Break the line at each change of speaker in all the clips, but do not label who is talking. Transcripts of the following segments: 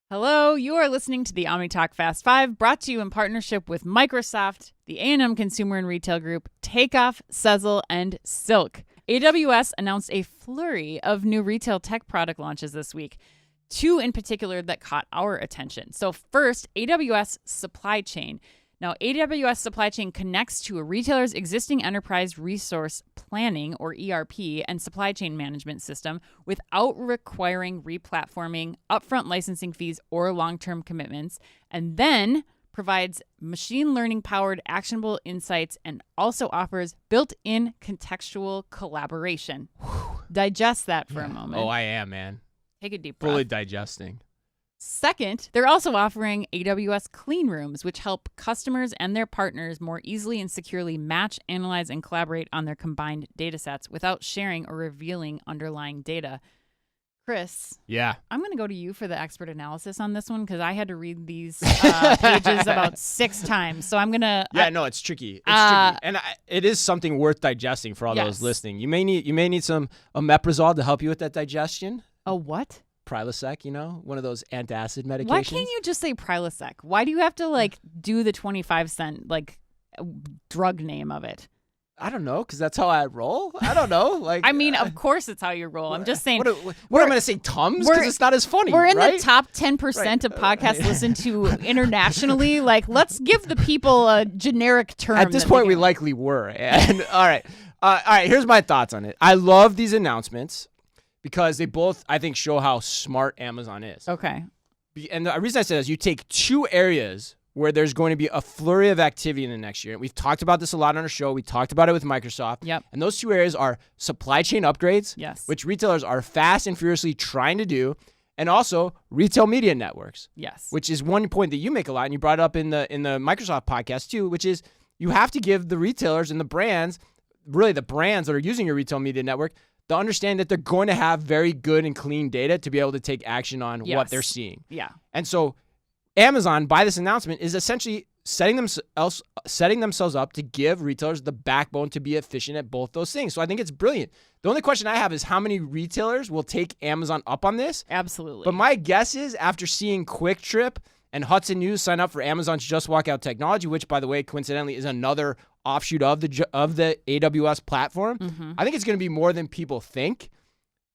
Hello, you are listening to the OmniTalk Fast 5, brought to you in partnership with Microsoft, the A&M Consumer and Retail Group, Takeoff, Sezzle, and Silk. AWS announced a flurry of new retail tech product launches this week, two in particular that caught our attention. So first, AWS Supply Chain. Now, AWS Supply Chain connects to a retailer's existing enterprise resource planning, or ERP, and supply chain management system without requiring replatforming, upfront licensing fees, or long-term commitments, and then provides machine learning-powered actionable insights and also offers built-in contextual collaboration. Digest that for a moment.
Oh, I am, man.
Take a deep breath.
Fully digesting.
Second, they're also offering AWS Clean Rooms, which help customers and their partners more easily and securely match, analyze, and collaborate on their combined data sets without sharing or revealing underlying data. Chris,
Yeah.
I'm going to go to you for the expert analysis on this one because I had to read these pages about 6 times. So I'm going to...
Yeah, no, it's tricky. It's tricky. And it is something worth digesting for all those listening. You may need some omeprazole to help you with that digestion.
A what?
Prilosec, one of those antacid medications.
Why can't you just say Prilosec? Why do you have to do the 25-cent drug name of it?
I don't know, because that's how I roll. I don't know.
I mean, of course it's how you roll. I'm just saying.
What am I going to say? Tums? Because it's not as funny.
We're in
right?
the top 10% of podcasts listened to internationally. Let's give the people a generic term.
At this point, we likely were. And all right. Here's my thoughts on it. I love these announcements, because they both, I think, show how smart Amazon is.
Okay.
And the reason I say this, you take two areas where there's going to be a flurry of activity in the next year. We've talked about this a lot on our show. We talked about it with Microsoft.
Yep.
And those two areas are supply chain upgrades,
yes,
which retailers are fast and furiously trying to do, and also retail media networks.
Yes.
Which is one point that you make a lot, and you brought it up in the Microsoft podcast too, which is you have to give the retailers and the brands, really the brands that are using your retail media network, to understand that they're going to have very good and clean data to be able to take action on what they're seeing.
Yeah.
And so Amazon, by this announcement, is essentially setting themselves up to give retailers the backbone to be efficient at both those things. So I think it's brilliant. The only question I have is how many retailers will take Amazon up on this?
Absolutely.
But my guess is after seeing Quick Trip and Hudson News sign up for Amazon's Just Walk Out technology, which, by the way, coincidentally is another offshoot of the AWS platform, I think it's going to be more than people think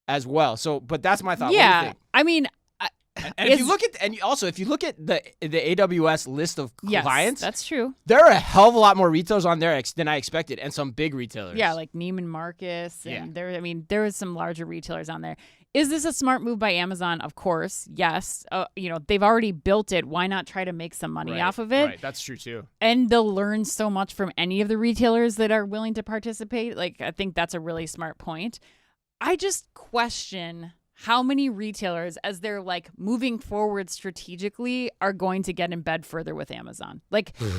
as well. So, but that's my thought.
Yeah.
What do you think?
I mean,
and if you look at the AWS list of clients,
that's true.
There are a hell of a lot more retailers on there than I expected, and some big retailers.
Yeah, like Neiman Marcus, and there was some larger retailers on there. Is this a smart move by Amazon? Of course, yes. They've already built it. Why not try to make some money off of it?
Right, that's true too.
And they'll learn so much from any of the retailers that are willing to participate. I think that's a really smart point. I just question how many retailers, as they're moving forward strategically, are going to get in bed further with Amazon.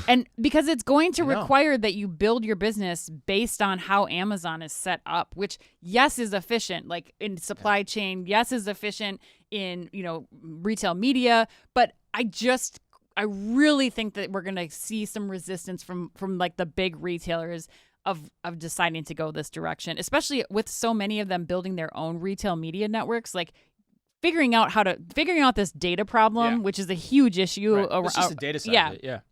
And because it's going to require that you build your business based on how Amazon is set up, which yes is efficient, in supply chain, yes is efficient in, retail media, but I really think that we're going to see some resistance from the big retailers of deciding to go this direction, especially with so many of them building their own retail media networks, figuring out this data problem, which is a huge issue.
Right. It's just a data side of it,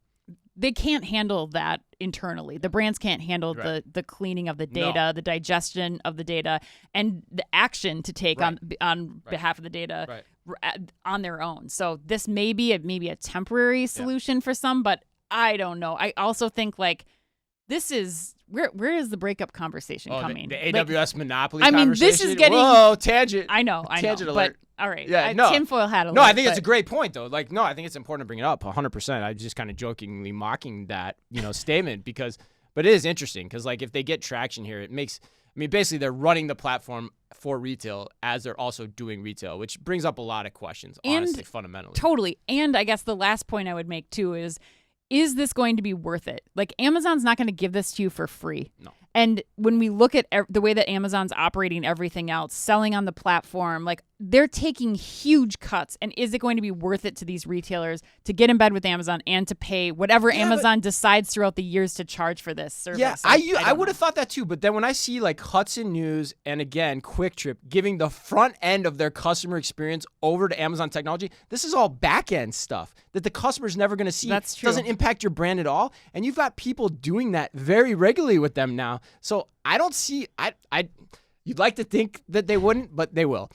They can't handle that internally. The brands can't handle the cleaning of the data, the digestion of the data, and the action to take on behalf of the data on their own. So this may be a temporary solution for some, but I don't know. I also think this is where is the breakup conversation coming?
The AWS monopoly conversation?
This is getting...
Whoa, tangent.
I know.
Tangent alert.
But, all right.
Yeah,
tinfoil hat alert.
No, I think it's a great point, though. I think it's important to bring it up 100%. I'm just kind of jokingly mocking that, statement but it is interesting because, if they get traction here, it makes... basically they're running the platform for retail as they're also doing retail, which brings up a lot of questions, honestly, fundamentally.
Totally. And I guess the last point I would make, too, is this going to be worth it? Amazon's not going to give this to you for free.
No.
And when we look at the way that Amazon's operating everything else, selling on the platform, they're taking huge cuts, and is it going to be worth it to these retailers to get in bed with Amazon and to pay whatever Amazon decides throughout the years to charge for this service?
Yeah, I would have thought that too, but then when I see like Hudson News and again Quick Trip giving the front end of their customer experience over to Amazon technology, this is all back end stuff that the customer's never going to see.
That's true.
Doesn't impact your brand at all, and you've got people doing that very regularly with them now. So I don't see. You'd like to think that they wouldn't, but they will.